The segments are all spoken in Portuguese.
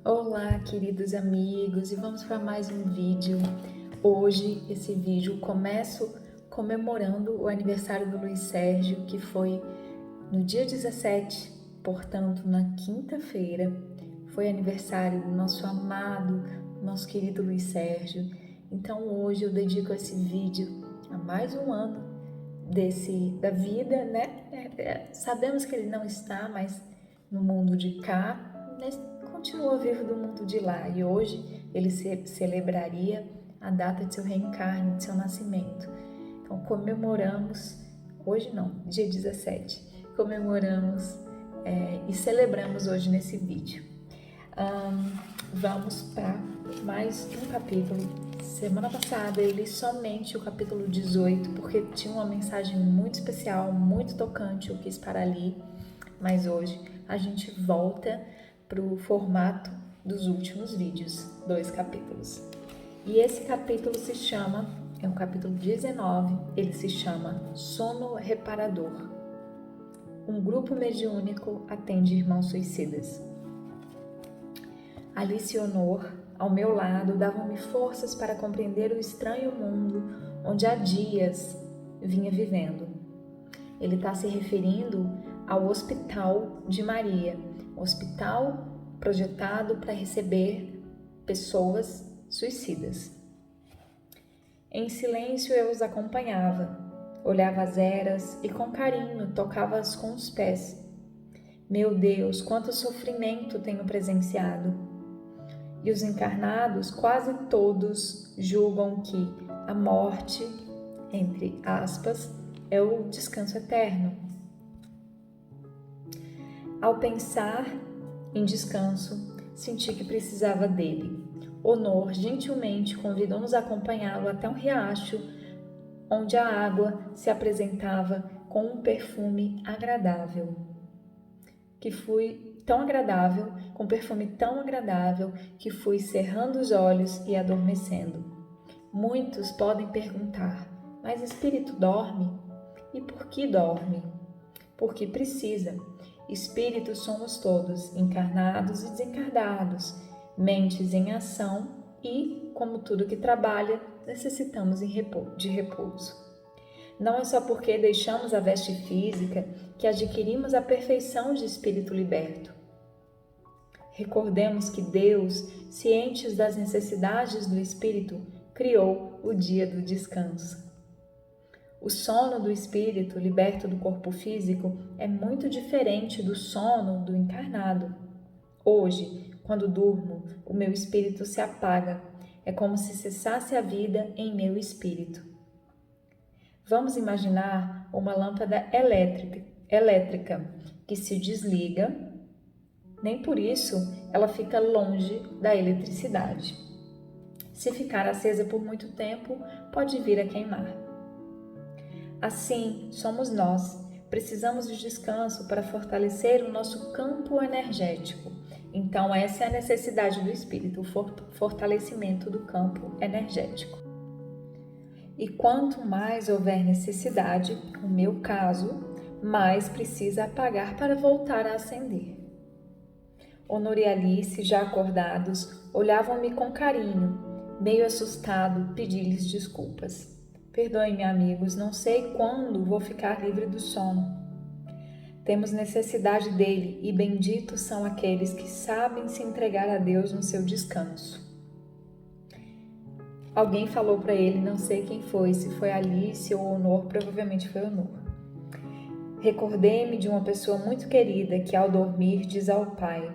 Olá, queridos amigos, e vamos para mais um vídeo. Hoje, esse vídeo, começo comemorando o aniversário do Luiz Sérgio, que foi no dia 17, portanto, na quinta-feira. Foi aniversário do nosso amado, nosso querido Luiz Sérgio. Então, hoje eu dedico esse vídeo a mais um ano da vida, né? Sabemos que ele não está mais no mundo de cá, mas continua vivo do mundo de lá, e hoje ele celebraria a data de seu reencarne, de seu nascimento. Então comemoramos, hoje não, dia 17, comemoramos e celebramos hoje nesse vídeo. Vamos para mais um capítulo. Semana passada eu li somente o capítulo 18, porque tinha uma mensagem muito especial, muito tocante, eu quis parar ali, mas hoje a gente volta para o formato dos últimos vídeos, 2 capítulos. E esse capítulo é o capítulo 19, ele se chama Sono Reparador. Um grupo mediúnico atende irmãos suicidas. Alice e Honor, ao meu lado, davam-me forças para compreender o estranho mundo onde há dias vinha vivendo. Ele está se referindo ao Hospital de Maria, hospital projetado para receber pessoas suicidas. Em silêncio eu os acompanhava, olhava as eras e com carinho tocava-as com os pés. Meu Deus, quanto sofrimento tenho presenciado! E os encarnados, quase todos, julgam que a morte, entre aspas, é o descanso eterno. Ao pensar em descanso, senti que precisava dele. Honor gentilmente convidou-nos a acompanhá-lo até um riacho, onde a água se apresentava com um perfume agradável. Com perfume tão agradável, que fui cerrando os olhos e adormecendo. Muitos podem perguntar, mas espírito dorme? E por que dorme? Porque precisa. Espíritos somos todos, encarnados e desencarnados, mentes em ação e, como tudo que trabalha, necessitamos de repouso. Não é só porque deixamos a veste física que adquirimos a perfeição de espírito liberto. Recordemos que Deus, ciente das necessidades do espírito, criou o dia do descanso. O sono do espírito, liberto do corpo físico, é muito diferente do sono do encarnado. Hoje, quando durmo, o meu espírito se apaga. É como se cessasse a vida em meu espírito. Vamos imaginar uma lâmpada elétrica que se desliga. Nem por isso ela fica longe da eletricidade. Se ficar acesa por muito tempo, pode vir a queimar. Assim somos nós. Precisamos de descanso para fortalecer o nosso campo energético. Então, essa é a necessidade do espírito, o fortalecimento do campo energético. E quanto mais houver necessidade, no meu caso, mais precisa apagar para voltar a acender. Honor e Alice, já acordados, olhavam-me com carinho. Meio assustado, pedi-lhes desculpas. Perdoem-me, amigos, não sei quando vou ficar livre do sono. Temos necessidade dele e benditos são aqueles que sabem se entregar a Deus no seu descanso. Alguém falou para ele, não sei quem foi, se foi Alice ou Honor, provavelmente foi Honor. Recordei-me de uma pessoa muito querida que ao dormir diz ao pai: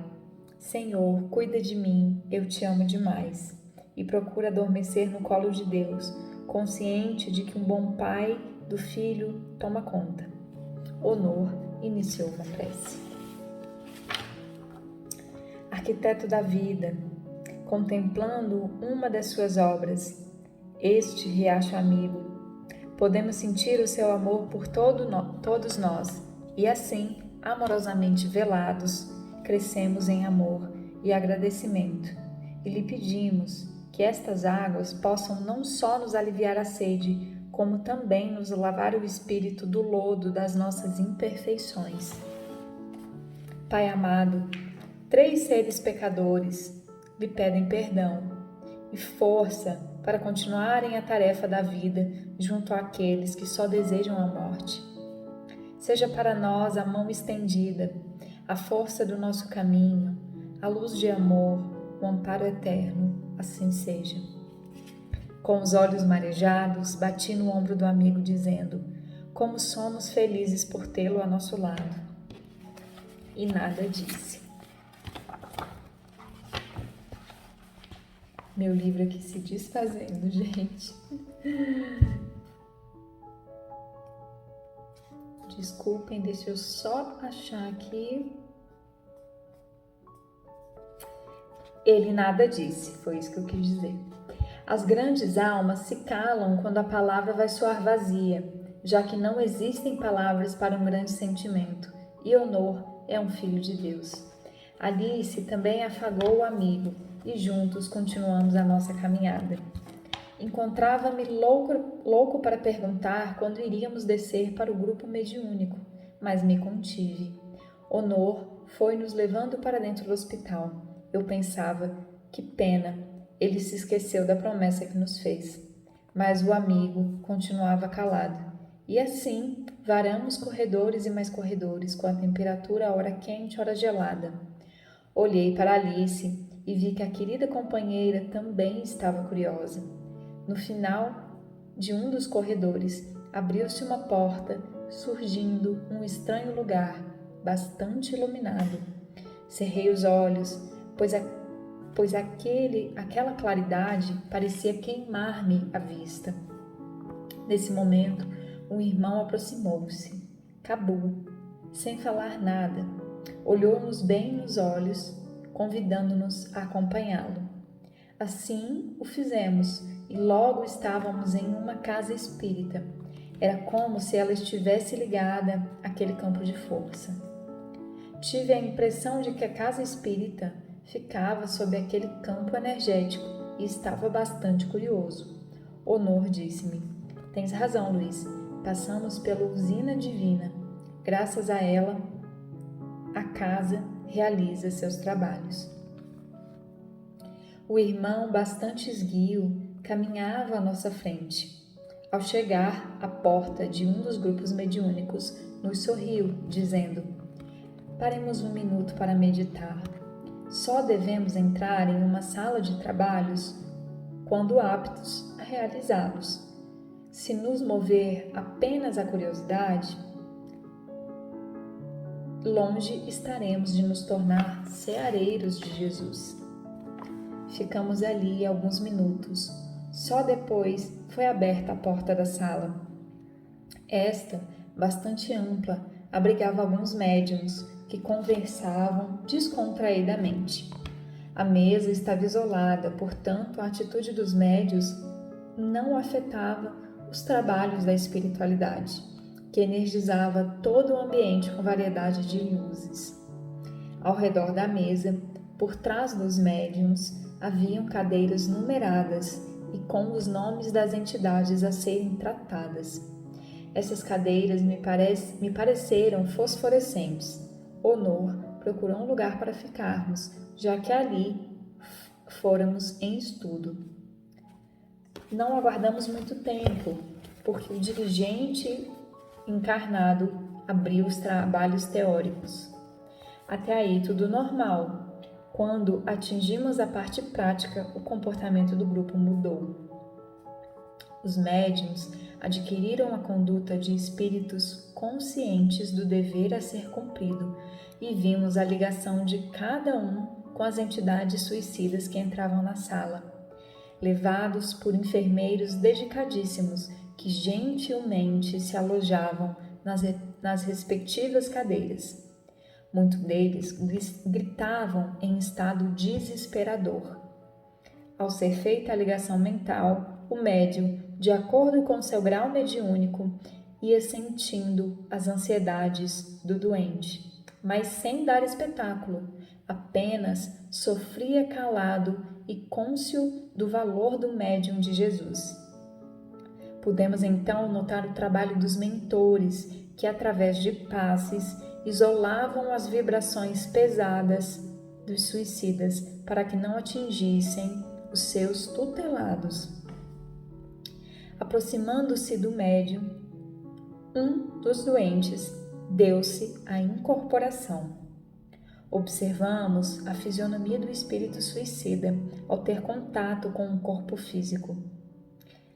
Senhor, cuida de mim, eu te amo demais. E procura adormecer no colo de Deus, consciente de que um bom pai do filho toma conta. Honor iniciou uma prece. Arquiteto da vida, contemplando uma das suas obras, este riacho amigo, podemos sentir o seu amor por todos nós e assim, amorosamente velados, crescemos em amor e agradecimento e lhe pedimos que estas águas possam não só nos aliviar a sede, como também nos lavar o espírito do lodo das nossas imperfeições. Pai amado, 3 seres pecadores, lhe pedem perdão e força para continuarem a tarefa da vida junto àqueles que só desejam a morte. Seja para nós a mão estendida, a força do nosso caminho, a luz de amor, o amparo eterno, assim seja. Com os olhos marejados, bati no ombro do amigo dizendo: como somos felizes por tê-lo a nosso lado. E nada disse. Meu livro aqui se desfazendo, gente. Desculpem, deixa eu só achar aqui. Ele nada disse, foi isso que eu quis dizer. As grandes almas se calam quando a palavra vai soar vazia, já que não existem palavras para um grande sentimento, e Honor é um filho de Deus. Alice também afagou o amigo, e juntos continuamos a nossa caminhada. Encontrava-me louco para perguntar quando iríamos descer para o grupo mediúnico, mas me contive. Honor foi nos levando para dentro do hospital. Eu pensava, que pena, ele se esqueceu da promessa que nos fez. Mas o amigo continuava calado. E assim, varamos corredores e mais corredores, com a temperatura ora quente, ora gelada. Olhei para Alice e vi que a querida companheira também estava curiosa. No final de um dos corredores, abriu-se uma porta, surgindo um estranho lugar, bastante iluminado. Cerrei os olhos, pois aquela claridade parecia queimar-me a vista. Nesse momento, um irmão aproximou-se, Cabu, sem falar nada. Olhou-nos bem nos olhos, convidando-nos a acompanhá-lo. Assim o fizemos e logo estávamos em uma casa espírita. Era como se ela estivesse ligada àquele campo de força. Tive a impressão de que a casa espírita ficava sob aquele campo energético e estava bastante curioso. Honor disse-me: tens razão, Luiz. Passamos pela usina divina. Graças a ela, a casa realiza seus trabalhos. O irmão, bastante esguio, caminhava à nossa frente. Ao chegar à porta de um dos grupos mediúnicos, nos sorriu, dizendo: paremos um minuto para meditar. Só devemos entrar em uma sala de trabalhos quando aptos a realizá-los. Se nos mover apenas a curiosidade, longe estaremos de nos tornar ceareiros de Jesus. Ficamos ali alguns minutos. Só depois foi aberta a porta da sala. Esta, bastante ampla, abrigava alguns médiuns que conversavam descontraidamente. A mesa estava isolada, portanto, a atitude dos médiuns não afetava os trabalhos da espiritualidade, que energizava todo o ambiente com variedade de luzes. Ao redor da mesa, por trás dos médiuns, haviam cadeiras numeradas e com os nomes das entidades a serem tratadas. Essas cadeiras me pareceram fosforescentes. Honor procurou um lugar para ficarmos, já que ali fôramos em estudo. Não aguardamos muito tempo, porque o dirigente encarnado abriu os trabalhos teóricos. Até aí tudo normal. Quando atingimos a parte prática, o comportamento do grupo mudou. Os médiuns adquiriram a conduta de espíritos conscientes do dever a ser cumprido e vimos a ligação de cada um com as entidades suicidas que entravam na sala, levados por enfermeiros dedicadíssimos que gentilmente se alojavam nas respectivas cadeiras. Muitos deles gritavam em estado desesperador. Ao ser feita a ligação mental, o médium, de acordo com seu grau mediúnico, ia sentindo as ansiedades do doente, mas sem dar espetáculo, apenas sofria calado e cônscio do valor do médium de Jesus. Pudemos então notar o trabalho dos mentores, que através de passes isolavam as vibrações pesadas dos suicidas para que não atingissem os seus tutelados. Aproximando-se do médium, um dos doentes deu-se à incorporação. Observamos a fisionomia do espírito suicida ao ter contato com o corpo físico.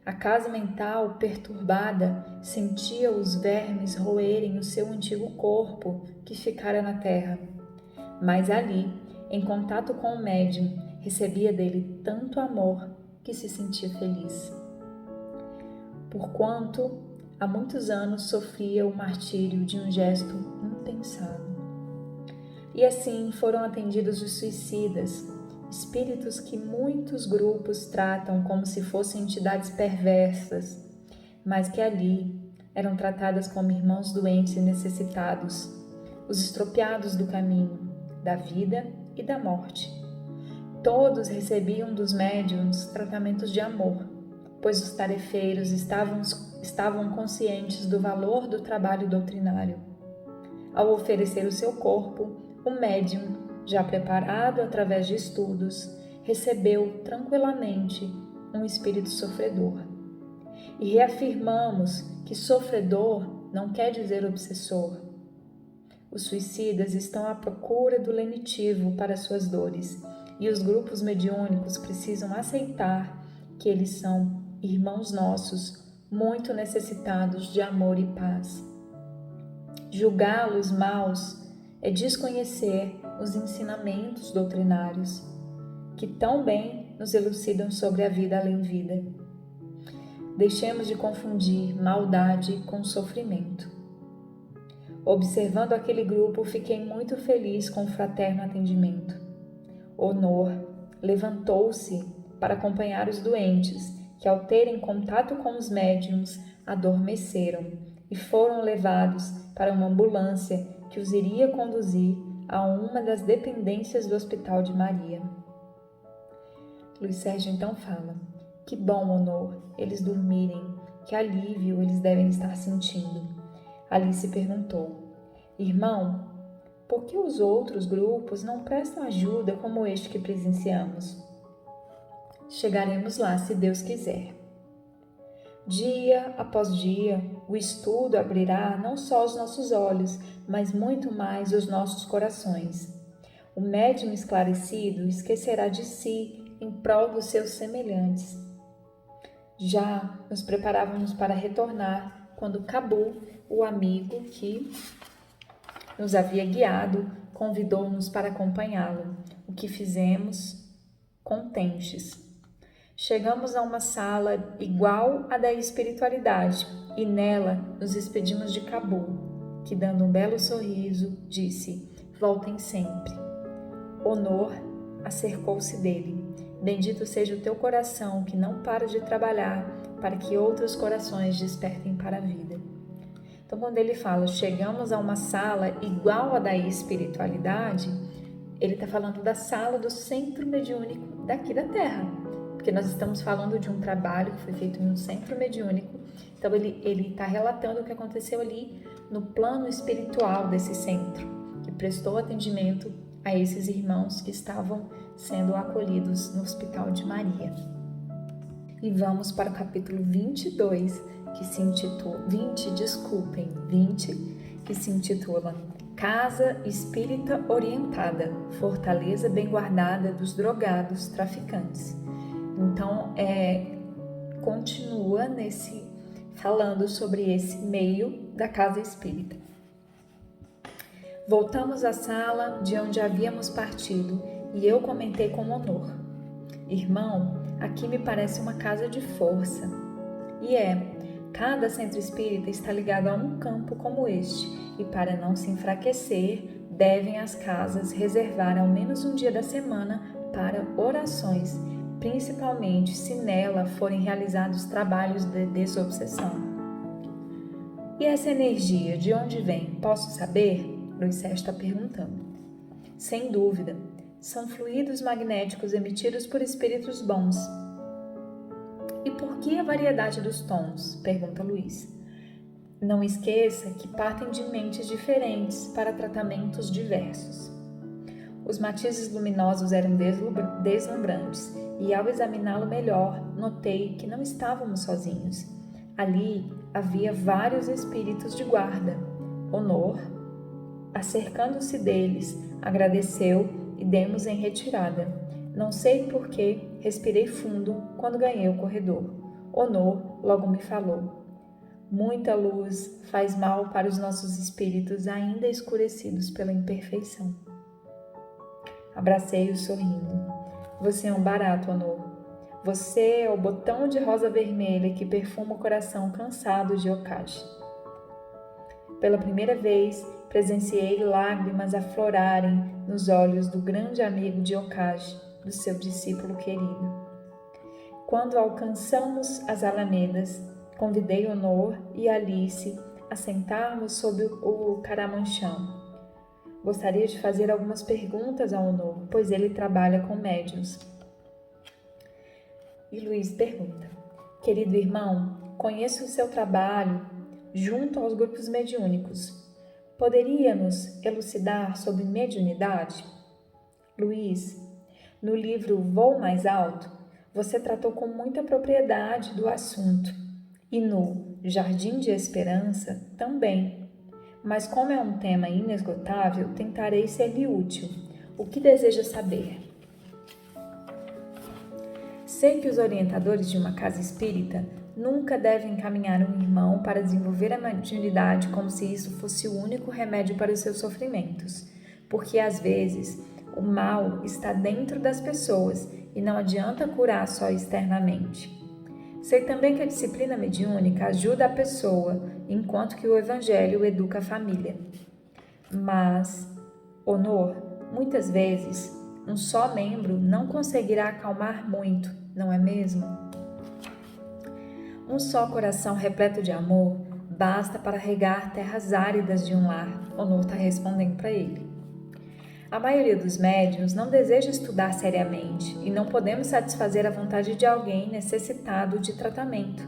A casa mental, perturbada, sentia os vermes roerem o seu antigo corpo que ficara na terra. Mas ali, em contato com o médium, recebia dele tanto amor que se sentia feliz. Porquanto há muitos anos sofria o martírio de um gesto impensado. E assim foram atendidos os suicidas, espíritos que muitos grupos tratam como se fossem entidades perversas, mas que ali eram tratadas como irmãos doentes e necessitados, os estropiados do caminho, da vida e da morte. Todos recebiam dos médiuns tratamentos de amor, pois os tarefeiros estavam conscientes do valor do trabalho doutrinário. Ao oferecer o seu corpo, o médium, já preparado através de estudos, recebeu tranquilamente um espírito sofredor. E reafirmamos que sofredor não quer dizer obsessor. Os suicidas estão à procura do lenitivo para suas dores, e os grupos mediúnicos precisam aceitar que eles são irmãos nossos, muito necessitados de amor e paz. Julgá-los maus é desconhecer os ensinamentos doutrinários, que tão bem nos elucidam sobre a vida além vida. Deixemos de confundir maldade com sofrimento. Observando aquele grupo, fiquei muito feliz com o fraterno atendimento. Honor levantou-se para acompanhar os doentes, que ao terem contato com os médiuns, adormeceram e foram levados para uma ambulância que os iria conduzir a uma das dependências do Hospital de Maria. Luiz Sérgio então fala: que bom, Honor, eles dormirem, que alívio eles devem estar sentindo. Alice perguntou: irmão, por que os outros grupos não prestam ajuda como este que presenciamos? Chegaremos lá, se Deus quiser. Dia após dia, o estudo abrirá não só os nossos olhos, mas muito mais os nossos corações. O médium esclarecido esquecerá de si em prol dos seus semelhantes. Já nos preparávamos para retornar quando Cabu, o amigo que nos havia guiado, convidou-nos para acompanhá-lo, o que fizemos contentes. Chegamos a uma sala igual à da espiritualidade e nela nos despedimos de Cabu, que dando um belo sorriso, disse: voltem sempre. Honor acercou-se dele. Bendito seja o teu coração que não para de trabalhar para que outros corações despertem para a vida. Então, quando ele fala chegamos a uma sala igual à da espiritualidade, ele está falando da sala do centro mediúnico daqui da Terra, porque nós estamos falando de um trabalho que foi feito em um centro mediúnico. Então ele está relatando o que aconteceu ali no plano espiritual desse centro, que prestou atendimento a esses irmãos que estavam sendo acolhidos no Hospital de Maria. E vamos para o capítulo 22, que se intitula 20, que se intitula Casa Espírita Orientada, Fortaleza Bem Guardada dos Drogados Traficantes. Então, continua falando sobre esse meio da casa espírita. Voltamos à sala de onde havíamos partido e eu comentei com Honor: irmão, aqui me parece uma casa de força. E cada centro espírita está ligado a um campo como este, e para não se enfraquecer, devem as casas reservar ao menos um dia da semana para orações, principalmente se nela forem realizados trabalhos de desobsessão. E essa energia, de onde vem? Posso saber? Luiz Sérgio está perguntando. Sem dúvida, são fluidos magnéticos emitidos por espíritos bons. E por que a variedade dos tons? Pergunta Luiz. Não esqueça que partem de mentes diferentes para tratamentos diversos. Os matizes luminosos eram deslumbrantes, e ao examiná-lo melhor, notei que não estávamos sozinhos. Ali havia vários espíritos de guarda. Honor, acercando-se deles, agradeceu e demos em retirada. Não sei por que respirei fundo quando ganhei o corredor. Honor logo me falou: muita luz faz mal para os nossos espíritos ainda escurecidos pela imperfeição. Abracei-o sorrindo. Você é um barato, Honor. Você é o botão de rosa vermelha que perfuma o coração cansado de Okashi. Pela primeira vez, presenciei lágrimas aflorarem nos olhos do grande amigo de Okashi, do seu discípulo querido. Quando alcançamos as alamedas, convidei Honor e Alice a sentarmos sob o caramanchão. Gostaria de fazer algumas perguntas ao Honor, pois ele trabalha com médiuns. E Luiz pergunta: querido irmão, conheço o seu trabalho junto aos grupos mediúnicos. Poderia nos elucidar sobre mediunidade? Luiz, no livro Voo Mais Alto, você tratou com muita propriedade do assunto, e no Jardim de Esperança também. Mas como é um tema inesgotável, tentarei ser-lhe útil. O que deseja saber? Sei que os orientadores de uma casa espírita nunca devem encaminhar um irmão para desenvolver a mediunidade como se isso fosse o único remédio para os seus sofrimentos, porque às vezes o mal está dentro das pessoas e não adianta curar só externamente. Sei também que a disciplina mediúnica ajuda a pessoa, enquanto que o Evangelho educa a família. Mas, Honor, muitas vezes, um só membro não conseguirá acalmar muito, não é mesmo? Um só coração repleto de amor basta para regar terras áridas de um lar, Honor está respondendo para ele. A maioria dos médiuns não deseja estudar seriamente e não podemos satisfazer a vontade de alguém necessitado de tratamento.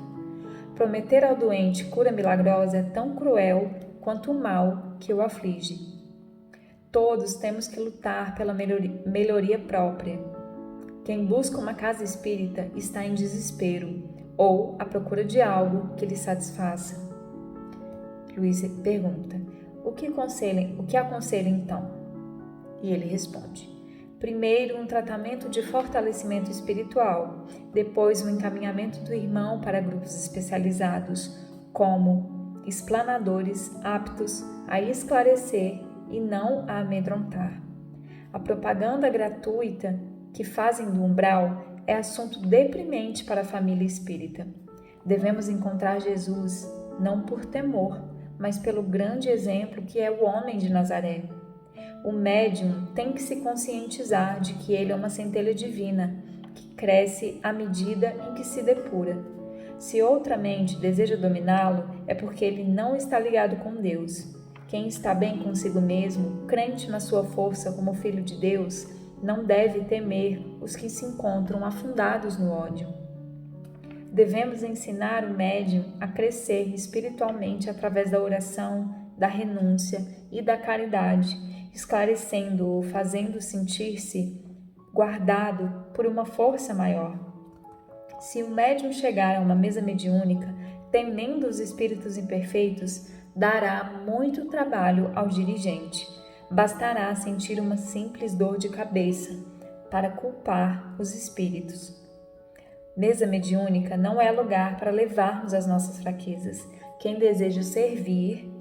Prometer ao doente cura milagrosa é tão cruel quanto o mal que o aflige. Todos temos que lutar pela melhoria própria. Quem busca uma casa espírita está em desespero ou à procura de algo que lhe satisfaça. Luiz pergunta: o que aconselha então? E ele responde: primeiro, um tratamento de fortalecimento espiritual, depois um encaminhamento do irmão para grupos especializados, como explanadores aptos a esclarecer e não a amedrontar. A propaganda gratuita que fazem do umbral é assunto deprimente para a família espírita. Devemos encontrar Jesus, não por temor, mas pelo grande exemplo que é o homem de Nazaré. O médium tem que se conscientizar de que ele é uma centelha divina, que cresce à medida em que se depura. Se outra mente deseja dominá-lo, é porque ele não está ligado com Deus. Quem está bem consigo mesmo, crente na sua força como filho de Deus, não deve temer os que se encontram afundados no ódio. Devemos ensinar o médium a crescer espiritualmente através da oração, da renúncia e da caridade, esclarecendo-o, fazendo sentir-se guardado por uma força maior. Se o médium chegar a uma mesa mediúnica, temendo os espíritos imperfeitos, dará muito trabalho ao dirigente. Bastará sentir uma simples dor de cabeça para culpar os espíritos. Mesa mediúnica não é lugar para levarmos as nossas fraquezas. Quem deseja servir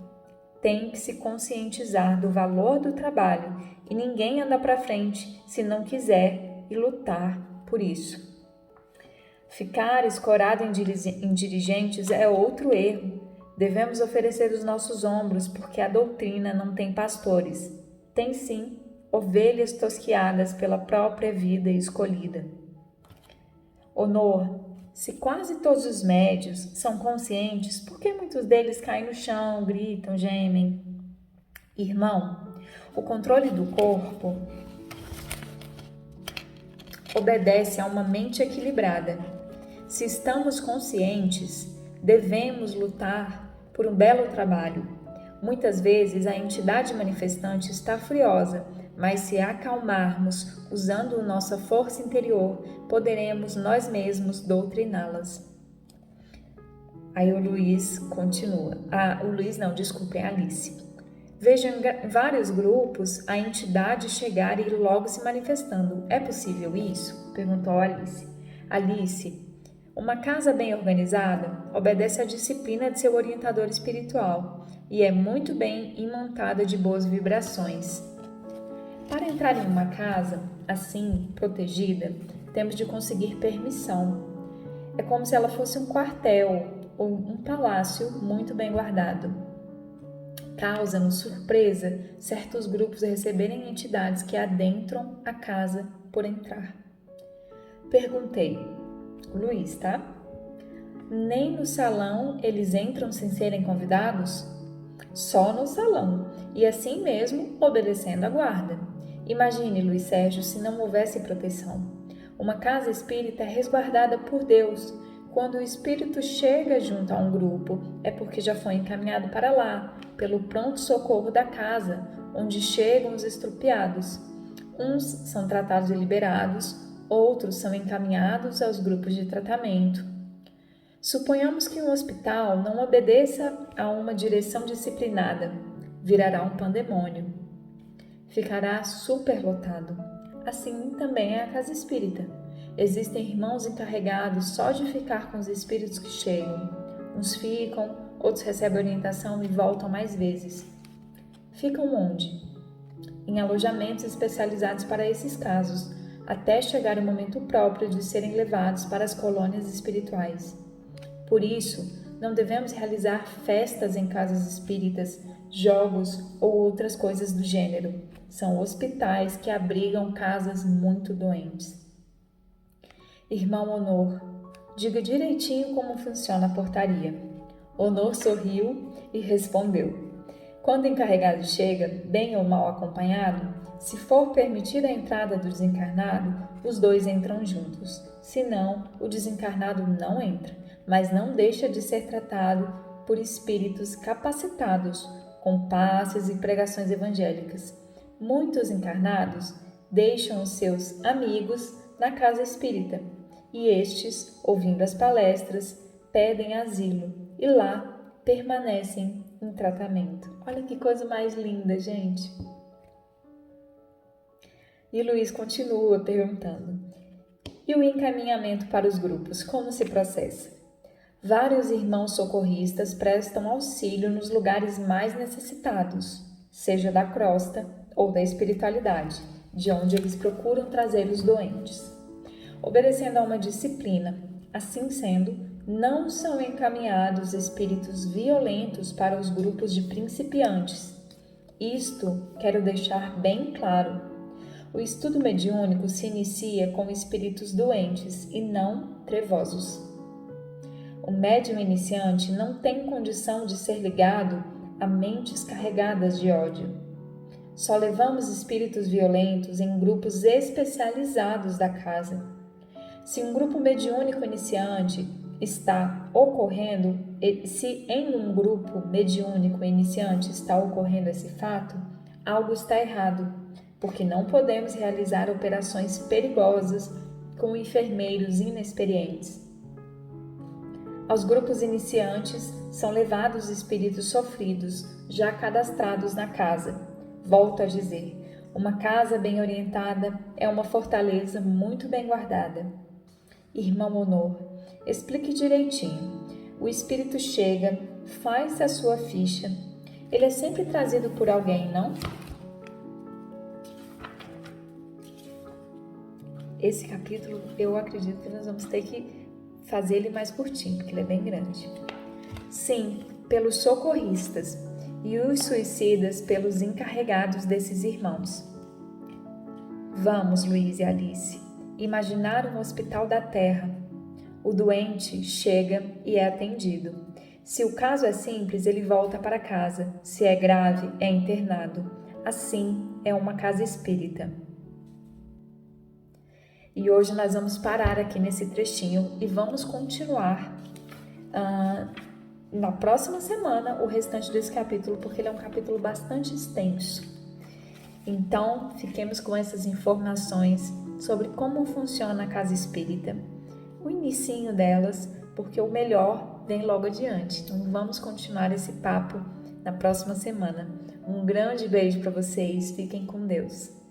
tem que se conscientizar do valor do trabalho e ninguém anda para frente se não quiser e lutar por isso. Ficar escorado em dirigentes é outro erro. Devemos oferecer os nossos ombros porque a doutrina não tem pastores. Tem sim ovelhas tosquiadas pela própria vida escolhida. Honor, se quase todos os médios são conscientes, por que muitos deles caem no chão, gritam, gemem? Irmão, o controle do corpo obedece a uma mente equilibrada. Se estamos conscientes, devemos lutar por um belo trabalho. Muitas vezes a entidade manifestante está furiosa, mas se acalmarmos usando nossa força interior, poderemos nós mesmos doutriná-las. Aí o Luiz continua. A Alice. Vejo em vários grupos a entidade chegar e ir logo se manifestando. É possível isso? Perguntou Alice. Alice, uma casa bem organizada obedece à disciplina de seu orientador espiritual e é muito bem imantada de boas vibrações. Para entrar em uma casa, assim, protegida, temos de conseguir permissão. É como se ela fosse um quartel ou um palácio muito bem guardado. Causa-nos surpresa certos grupos receberem entidades que adentram a casa por entrar. Perguntei, Luiz, tá? Nem no salão eles entram sem serem convidados? Só no salão, e assim mesmo obedecendo à guarda. Imagine, Luiz Sérgio, se não houvesse proteção. Uma casa espírita é resguardada por Deus. Quando o espírito chega junto a um grupo, é porque já foi encaminhado para lá, pelo pronto-socorro da casa, onde chegam os estrupiados. Uns são tratados e liberados, outros são encaminhados aos grupos de tratamento. Suponhamos que um hospital não obedeça a uma direção disciplinada, virará um pandemônio. Ficará superlotado. Assim também é a casa espírita. Existem irmãos encarregados só de ficar com os espíritos que chegam. Uns ficam, outros recebem orientação e voltam mais vezes. Ficam onde? Em alojamentos especializados para esses casos, até chegar o momento próprio de serem levados para as colônias espirituais. Por isso, não devemos realizar festas em casas espíritas, jogos ou outras coisas do gênero. São hospitais que abrigam casas muito doentes. Irmão Honor, diga direitinho como funciona a portaria. Honor sorriu e respondeu. Quando o encarregado chega, bem ou mal acompanhado, se for permitida a entrada do desencarnado, os dois entram juntos. Se não, o desencarnado não entra, mas não deixa de ser tratado por espíritos capacitados, com passes e pregações evangélicas. Muitos encarnados deixam os seus amigos na casa espírita e estes, ouvindo as palestras, pedem asilo e lá permanecem em tratamento. Olha que coisa mais linda, gente! E Luiz continua perguntando: e o encaminhamento para os grupos, como se processa? Vários irmãos socorristas prestam auxílio nos lugares mais necessitados, seja da crosta ou da espiritualidade, de onde eles procuram trazer os doentes. Obedecendo a uma disciplina, assim sendo, não são encaminhados espíritos violentos para os grupos de principiantes. Isto quero deixar bem claro. O estudo mediúnico se inicia com espíritos doentes e não trevosos. O médium iniciante não tem condição de ser ligado a mentes carregadas de ódio. Só levamos espíritos violentos em grupos especializados da casa. Se um grupo mediúnico iniciante está ocorrendo, se em um grupo mediúnico iniciante está ocorrendo esse fato, algo está errado, porque não podemos realizar operações perigosas com enfermeiros inexperientes. Aos grupos iniciantes são levados espíritos sofridos, já cadastrados na casa. Volto a dizer, uma casa bem orientada é uma fortaleza muito bem guardada. Irmão Honor, explique direitinho. O espírito chega, faz a sua ficha. Ele é sempre trazido por alguém, não? Esse capítulo, eu acredito que nós vamos ter que fazer ele mais curtinho, porque ele é bem grande. Sim, pelos socorristas e os suicidas pelos encarregados desses irmãos. Vamos, Luiz e Alice, imaginar um hospital da terra. O doente chega e é atendido. Se o caso é simples, ele volta para casa. Se é grave, é internado. Assim é uma casa espírita. E hoje nós vamos parar aqui nesse trechinho e vamos continuar na próxima semana o restante desse capítulo, porque ele é um capítulo bastante extenso. Então, fiquemos com essas informações sobre como funciona a casa espírita, o inicinho delas, porque o melhor vem logo adiante. Então, vamos continuar esse papo na próxima semana. Um grande beijo para vocês, fiquem com Deus.